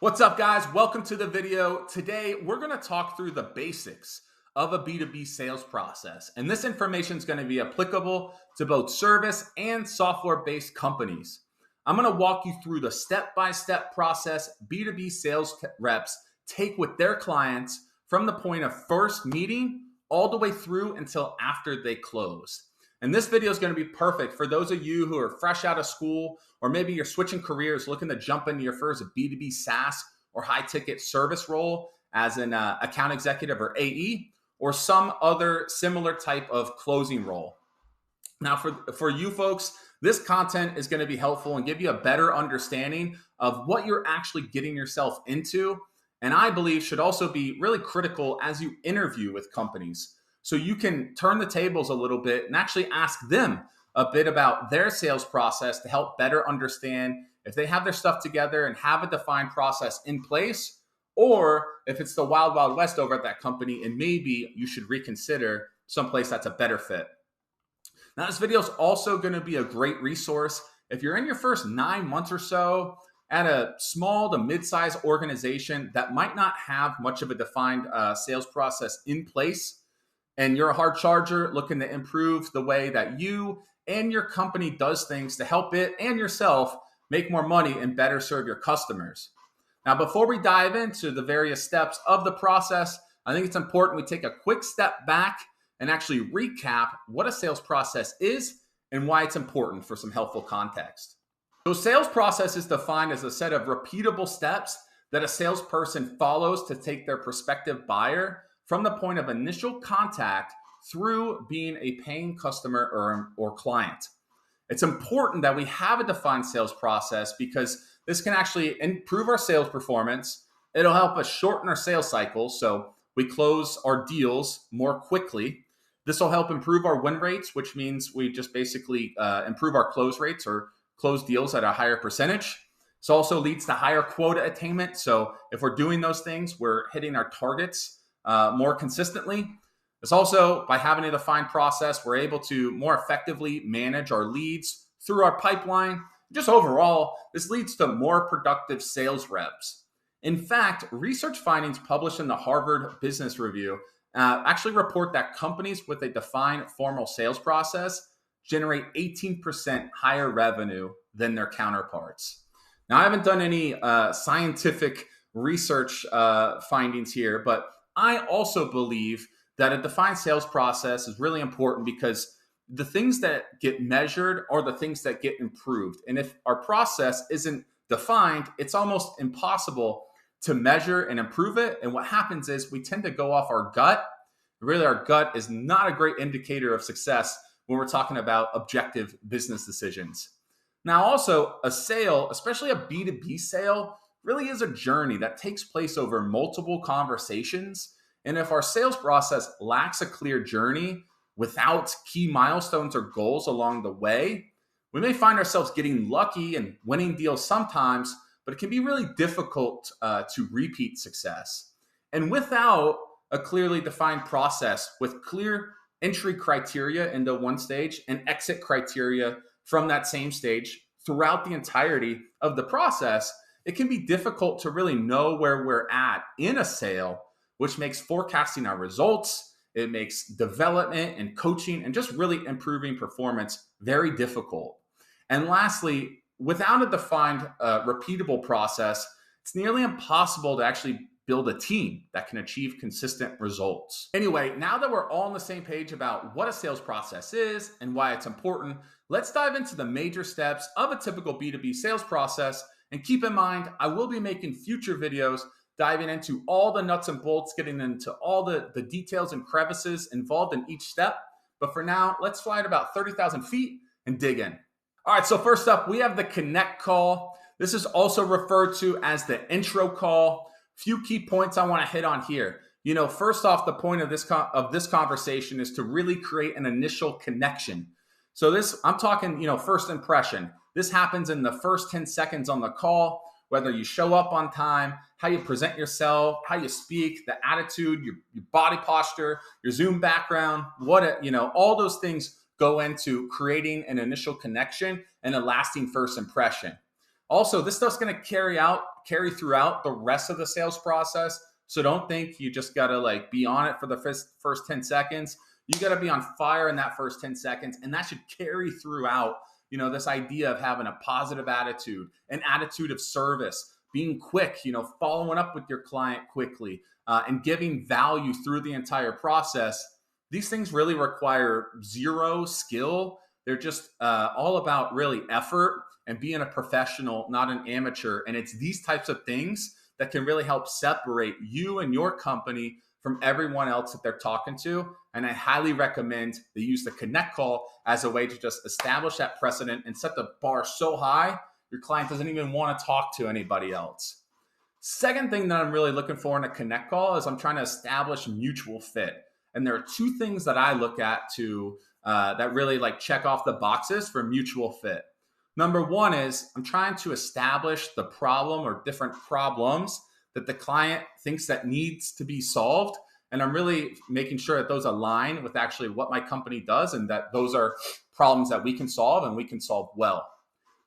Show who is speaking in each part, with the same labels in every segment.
Speaker 1: What's up, guys? Welcome to the video. Today, we're going to talk through the basics of a B2B sales process. And this information is going to be applicable to both service and software-based companies. I'm going to walk you through the step-by-step process B2B sales reps take with their clients from the point of first meeting all the way through until after they close. And this video is going to be perfect for those of you who are fresh out of school, or maybe you're switching careers, looking to jump into your first B2B SaaS or high ticket service role as an account executive or AE, or some other similar type of closing role. Now, for you folks, this content is going to be helpful and give you a better understanding of what you're actually getting yourself into. And I believe should also be really critical as you interview with companies. So you can turn the tables a little bit and actually ask them a bit about their sales process to help better understand if they have their stuff together and have a defined process in place, or if it's the wild, wild west over at that company and maybe you should reconsider someplace that's a better fit. Now, this video is also going to be a great resource if you're in your first 9 months or so at a small to mid-sized organization that might not have much of a defined sales process in place. And you're a hard charger looking to improve the way that you and your company does things to help it and yourself make more money and better serve your customers. Now, before we dive into the various steps of the process, I think it's important we take a quick step back and actually recap what a sales process is and why it's important for some helpful context. So, sales process is defined as a set of repeatable steps that a salesperson follows to take their prospective buyer from the point of initial contact through being a paying customer or client. It's important that we have a defined sales process because this can actually improve our sales performance. It'll help us shorten our sales cycles so we close our deals more quickly. This will help improve our win rates, which means we just basically improve our close rates or close deals at a higher percentage. This also leads to higher quota attainment. So if we're doing those things, we're hitting our targets more consistently. It's also, by having a defined process, we're able to more effectively manage our leads through our pipeline. Just overall, this leads to more productive sales reps. In fact, research findings published in the Harvard Business Review actually report that companies with a defined formal sales process generate 18% higher revenue than their counterparts. Now, I haven't done any scientific research findings here, but I also believe that a defined sales process is really important because the things that get measured are the things that get improved. And if our process isn't defined, it's almost impossible to measure and improve it. And what happens is we tend to go off our gut. Really, our gut is not a great indicator of success when we're talking about objective business decisions. Now, also a sale, especially a B2B sale, really is a journey that takes place over multiple conversations. And if our sales process lacks a clear journey without key milestones or goals along the way, we may find ourselves getting lucky and winning deals sometimes, but it can be really difficult to repeat success. And without a clearly defined process with clear entry criteria into one stage and exit criteria from that same stage throughout the entirety of the process, it can be difficult to really know where we're at in a sale, which makes forecasting our results, it makes development and coaching and just really improving performance very difficult. And lastly, without a defined, repeatable process, it's nearly impossible to actually build a team that can achieve consistent results. Anyway, now that we're all on the same page about what a sales process is and why it's important, let's dive into the major steps of a typical B2B sales process. And keep in mind, I will be making future videos diving into all the nuts and bolts, getting into all the details and crevices involved in each step. But for now, let's fly at about 30,000 feet and dig in. All right, so first up, we have the connect call. This is also referred to as the intro call. Few key points I want to hit on here. First off, the point of this conversation is to really create an initial connection. So I'm talking, first impression. This happens in the first 10 seconds on the call, whether you show up on time, how you present yourself, how you speak, the attitude, your body posture, your Zoom background, all those things go into creating an initial connection and a lasting first impression. Also, this stuff's going to carry out carry throughout the rest of the sales process. So don't think you just got to like be on it for the first 10 seconds. You got to be on fire in that first 10 seconds. And that should carry throughout, this idea of having a positive attitude, an attitude of service, being quick, following up with your client quickly, and giving value through the entire process. These things really require zero skill. They're just all about really effort and being a professional, not an amateur. And it's these types of things that can really help separate you and your company from everyone else that they're talking to. And I highly recommend they use the connect call as a way to just establish that precedent and set the bar so high, your client doesn't even want to talk to anybody else. Second thing that I'm really looking for in a connect call is I'm trying to establish mutual fit. And there are two things that I look at to that really like check off the boxes for mutual fit. Number one is I'm trying to establish the problem or different problems that the client thinks that needs to be solved. And I'm really making sure that those align with actually what my company does and that those are problems that we can solve and we can solve well.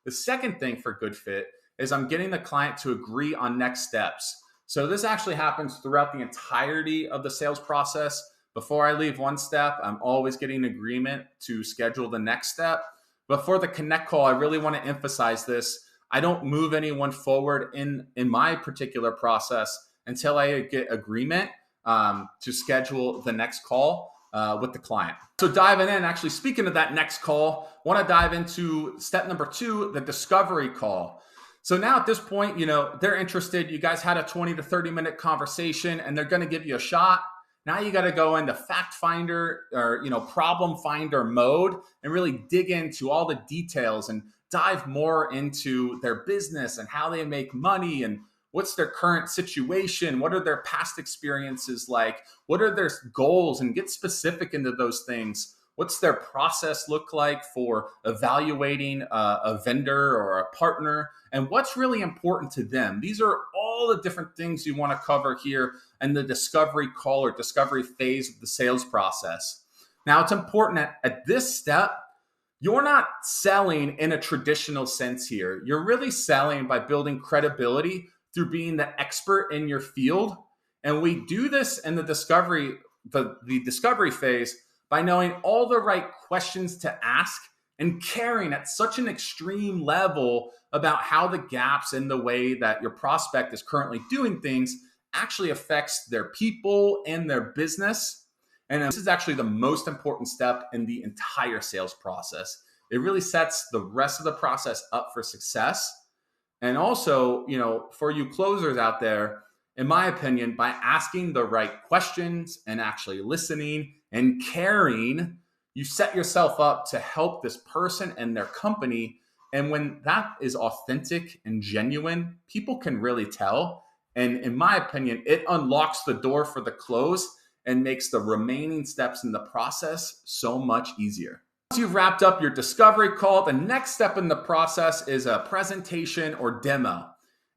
Speaker 1: The second thing for good fit is I'm getting the client to agree on next steps. So this actually happens throughout the entirety of the sales process. Before I leave one step, I'm always getting agreement to schedule the next step. But for the connect call, I really want to emphasize this. I don't move anyone forward in my particular process until I get agreement to schedule the next call with the client. So diving in, actually speaking of that next call, I want to dive into step number 2, the discovery call. So now at this point, they're interested. You guys had a 20 to 30 minute conversation and they're going to give you a shot. Now you got to go into fact finder or, problem finder mode and really dig into all the details and dive more into their business and how they make money and what's their current situation, what are their past experiences like, what are their goals, and get specific into those things. What's their process look like for evaluating a vendor or a partner, and what's really important to them? These are all the different things you want to cover here in the discovery call or discovery phase of the sales process. Now, it's important that at this step, you're not selling in a traditional sense here. You're really selling by building credibility through being the expert in your field. And we do this in the discovery phase by knowing all the right questions to ask and caring at such an extreme level about how the gaps in the way that your prospect is currently doing things actually affects their people and their business. And this is actually the most important step in the entire sales process. It really sets the rest of the process up for success. And also, for you closers out there, in my opinion, by asking the right questions and actually listening and caring, you set yourself up to help this person and their company. And when that is authentic and genuine, people can really tell. And in my opinion, it unlocks the door for the close and makes the remaining steps in the process so much easier. Once you've wrapped up your discovery call, the next step in the process is a presentation or demo.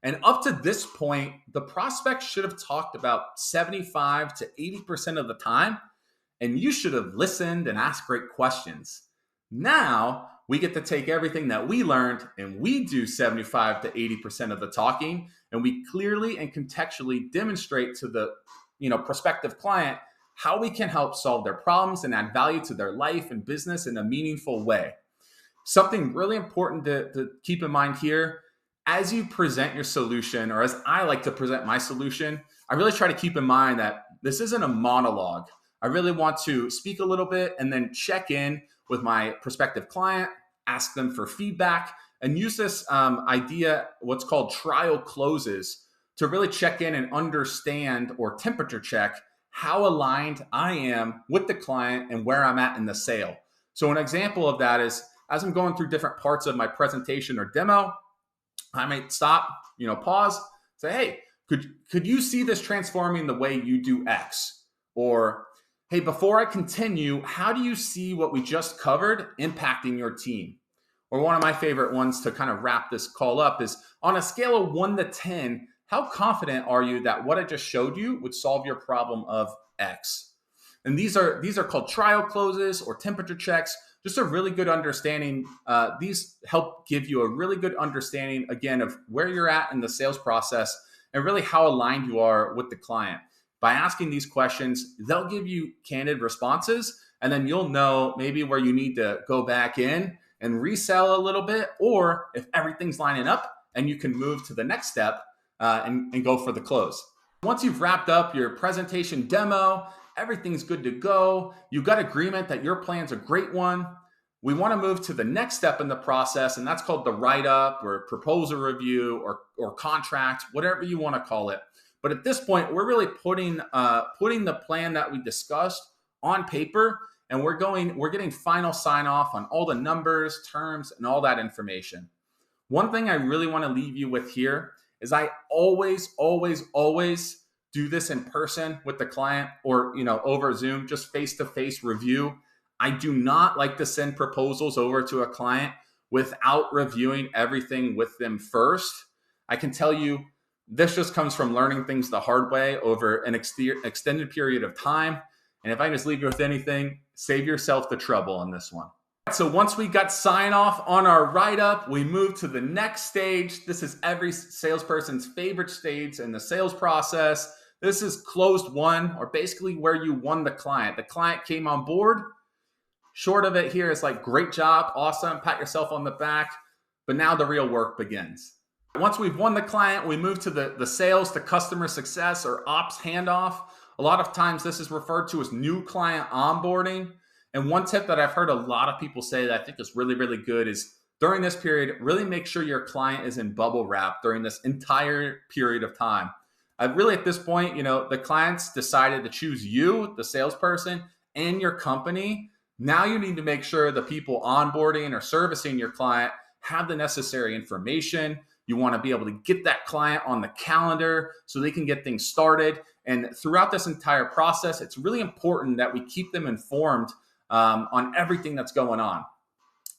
Speaker 1: And up to this point, the prospect should have talked about 75 to 80% of the time, and you should have listened and asked great questions. Now, we get to take everything that we learned and we do 75 to 80% of the talking, and we clearly and contextually demonstrate to the prospective client how we can help solve their problems and add value to their life and business in a meaningful way. Something really important to keep in mind here, as you present your solution, or as I like to present my solution, I really try to keep in mind that this isn't a monologue. I really want to speak a little bit and then check in with my prospective client, ask them for feedback, and use this idea, what's called trial closes, to really check in and understand or temperature check how aligned I am with the client and where I'm at in the sale. So an example of that is, as I'm going through different parts of my presentation or demo, I might stop, pause, say, hey, could you see this transforming the way you do X? Or, hey, before I continue, how do you see what we just covered impacting your team? Or one of my favorite ones to kind of wrap this call up is, on a scale of 1 to 10, how confident are you that what I just showed you would solve your problem of X? And these are called trial closes or temperature checks, just a really good understanding. These help give you a really good understanding, again, of where you're at in the sales process and really how aligned you are with the client. By asking these questions, they'll give you candid responses, and then you'll know maybe where you need to go back in and resell a little bit, or if everything's lining up and you can move to the next step and go for the close. Once you've wrapped up your presentation demo, everything's good to go, you've got agreement that your plan's a great one, we want to move to the next step in the process, and that's called the write-up or proposal review or contract, whatever you want to call it. But at this point, we're really putting the plan that we discussed on paper, and we're getting final sign-off on all the numbers, terms, and all that information. One thing I really want to leave you with here is I always do this in person with the client, or over Zoom, just face-to-face review. I do not like to send proposals over to a client without reviewing everything with them first. I can tell you this just comes from learning things the hard way over an extended period of time. And if I just leave you with anything, save yourself the trouble on this one. So once we got sign off on our write-up, we move to the next stage. This is every salesperson's favorite stage in the sales process. This is closed won, or basically where you won the client. The client came on board. Short of it here is like, great job, awesome, pat yourself on the back. But now the real work begins. Once we've won the client, we move to the sales to customer success or ops handoff. A lot of times this is referred to as new client onboarding. And one tip that I've heard a lot of people say that I think is really, really good is during this period, really make sure your client is in bubble wrap during this entire period of time. Really at this point, the clients decided to choose you, the salesperson, and your company. Now you need to make sure the people onboarding or servicing your client have the necessary information. You want to be able to get that client on the calendar so they can get things started. And throughout this entire process, it's really important that we keep them informed on everything that's going on.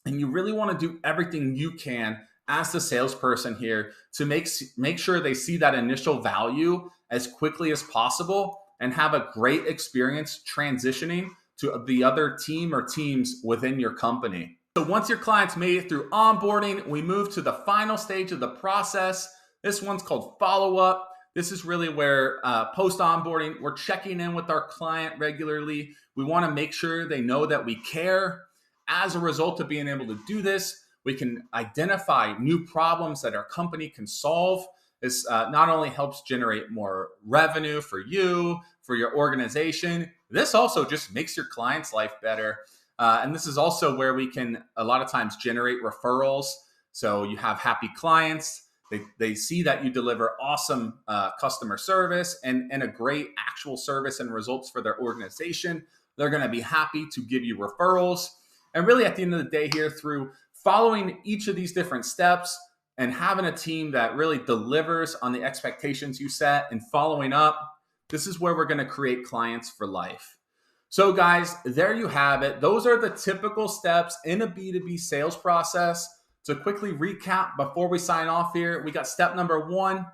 Speaker 1: And you really want to do everything you can as the salesperson here to make sure they see that initial value as quickly as possible and have a great experience transitioning to the other team or teams within your company. So once your client's made it through onboarding, we move to the final stage of the process. This one's called follow-up. This is really where post-onboarding, we're checking in with our client regularly. We want to make sure they know that we care. As a result of being able to do this, we can identify new problems that our company can solve. This not only helps generate more revenue for you, for your organization, this also just makes your client's life better. And this is also where we can a lot of times generate referrals. So you have happy clients. They see that you deliver awesome customer service and a great actual service and results for their organization. They're going to be happy to give you referrals. And really at the end of the day here, through following each of these different steps and having a team that really delivers on the expectations you set and following up, this is where we're going to create clients for life. So guys, there you have it. Those are the typical steps in a B2B sales process. To quickly recap before we sign off here, we got step number 1,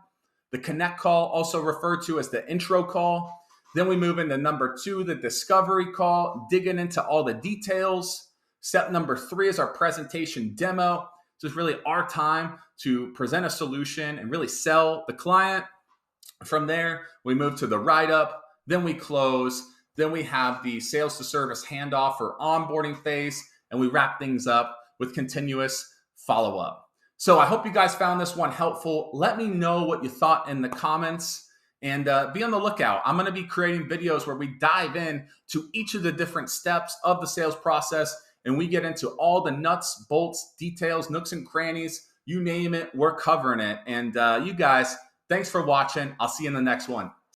Speaker 1: the connect call, also referred to as the intro call. Then we move into number 2, the discovery call, digging into all the details. Step number 3 is our presentation demo. This is really our time to present a solution and really sell the client. From there, we move to the write-up, then we close, then we have the sales to service handoff or onboarding phase, and we wrap things up with continuous follow-up. So I hope you guys found this one helpful. Let me know what you thought in the comments, and be on the lookout. I'm going to be creating videos where we dive in to each of the different steps of the sales process, and we get into all the nuts, bolts, details, nooks and crannies, you name it, we're covering it. And you guys, thanks for watching. I'll see you in the next one.